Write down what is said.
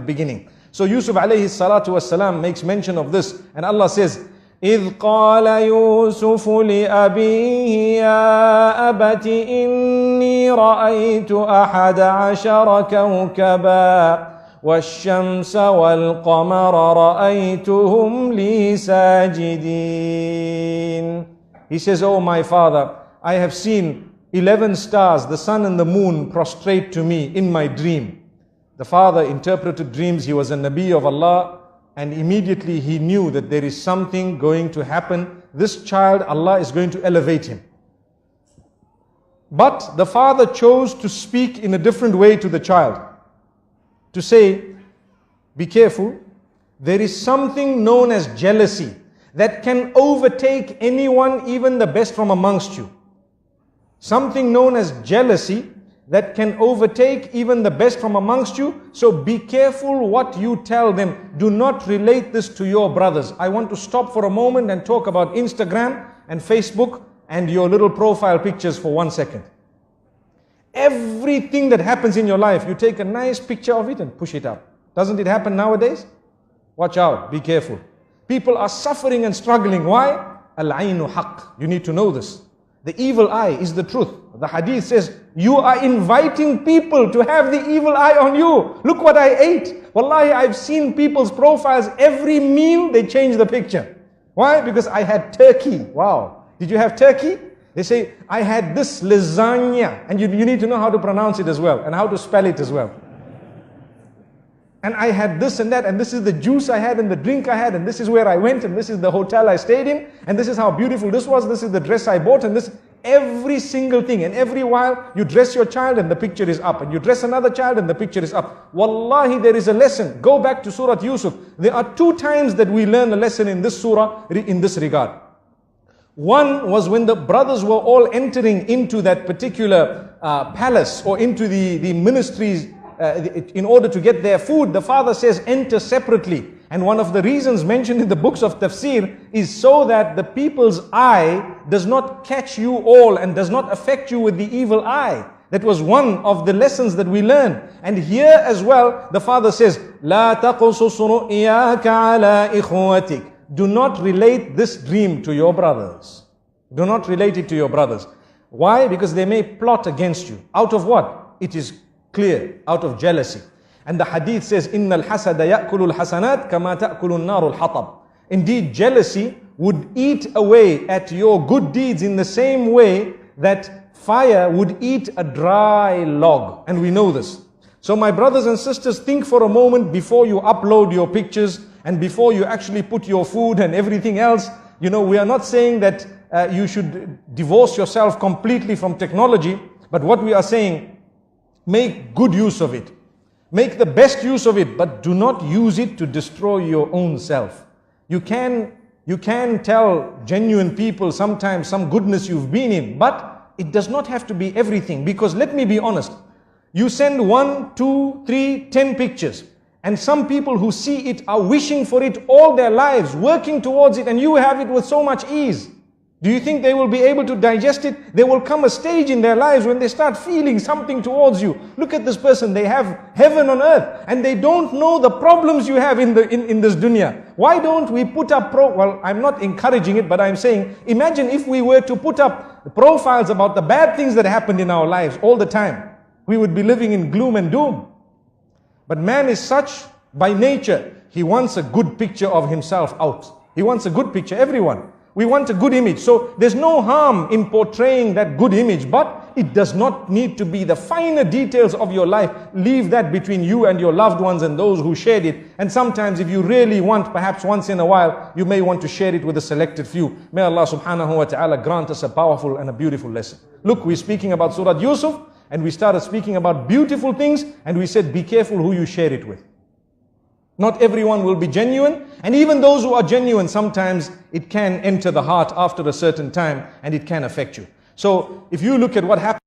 beginning. So Yusuf alayhi salatu wasalam makes mention of this, and Allah says, إِذْ قَالَ يُوسُفُ لِأَبِيهِ يَا أَبَتِ إِنِّي رَأَيْتُ أَحَدَ عَشَرَ كَوْكَبًا وَالشَّمْسَ وَالْقَمَرَ رَأَيْتُهُمْ لِي سَاجِدِينَ. He says, oh my father, I have seen 11 stars, the sun and the moon, prostrate to me in my dream. The father interpreted dreams. He was a Nabi of Allah, and immediately he knew that there is something going to happen. This child, Allah is going to elevate him. But the father chose to speak in a different way to the child, to say, be careful, there is something known as jealousy that can overtake anyone, even the best from amongst you. Something known as jealousy that can overtake even the best from amongst you. So be careful what you tell them. Do not relate this to your brothers. I want to stop for a moment and talk about Instagram and Facebook and your little profile pictures for 1 second. Everything that happens in your life, you take a nice picture of it and push it up. Doesn't it happen nowadays? Watch out, be careful. People are suffering and struggling. Why? Al-aynu haqq. You need to know this. The evil eye is the truth. The hadith says, you are inviting people to have the evil eye on you. Look what I ate. Wallahi, I've seen people's profiles. Every meal, they change the picture. Why? Because I had turkey. Wow. Did you have turkey? They say, I had this lasagna. And you need to know how to pronounce it as well, and how to spell it as well. And I had this and that, and this is the juice I had, and the drink I had, and this is where I went, and this is the hotel I stayed in, and this is how beautiful this was, this is the dress I bought, and this, every single thing. And every while, you dress your child and the picture is up, and you dress another child and the picture is up. Wallahi, there is a lesson. Go back to Surah Yusuf. There are 2 times that we learn a lesson in this surah, in this regard. One was when the brothers were all entering into that particular palace, or into the ministries, in order to get their food. The father says, enter separately. And one of the reasons mentioned in the books of tafsir is so that the people's eye does not catch you all and does not affect you with the evil eye. That was one of the lessons that we learn. And here as well, the father says, لا تقصص رؤياك على إخوتك. Do not relate this dream to your brothers. Do not relate it to your brothers. Why? Because they may plot against you. Out of what? It is clear, out of jealousy. And the hadith says, إِنَّ الْحَسَدَ يَأْكُلُ الْحَسَنَاتِ كَمَا تَأْكُلُ النَّارُ الْحَطَبِ. Indeed, jealousy would eat away at your good deeds in the same way that fire would eat a dry log. And we know this. So my brothers and sisters, think for a moment before you upload your pictures and before you actually put your food and everything else. You know, we are not saying that you should divorce yourself completely from technology, but what we are saying, make good use of it. Make the best use of it, but do not use it to destroy your own self. You can tell genuine people sometimes some goodness you've been in, but it does not have to be everything. Because let me be honest, you send 1, 2, 3, 10 pictures, and some people who see it are wishing for it all their lives, working towards it, and you have it with so much ease. Do you think they will be able to digest it? There will come a stage in their lives when they start feeling something towards you. Look at this person, they have heaven on earth, and they don't know the problems you have in this dunya. Why don't we put up, well, I'm not encouraging it, but I'm saying, imagine if we were to put up profiles about the bad things that happened in our lives all the time. We would be living in gloom and doom. But man is such by nature, he wants a good picture of himself out. He wants a good picture, everyone. We want a good image. So there's no harm in portraying that good image, but it does not need to be the finer details of your life. Leave that between you and your loved ones and those who shared it. And sometimes if you really want, perhaps once in a while, you may want to share it with a selected few. May Allah subhanahu wa ta'ala grant us a powerful and a beautiful lesson. Look, we're speaking about Surah Yusuf, and we started speaking about beautiful things, and we said, be careful who you share it with. Not everyone will be genuine, and even those who are genuine, sometimes it can enter the heart after a certain time and it can affect you. So if you look at what happened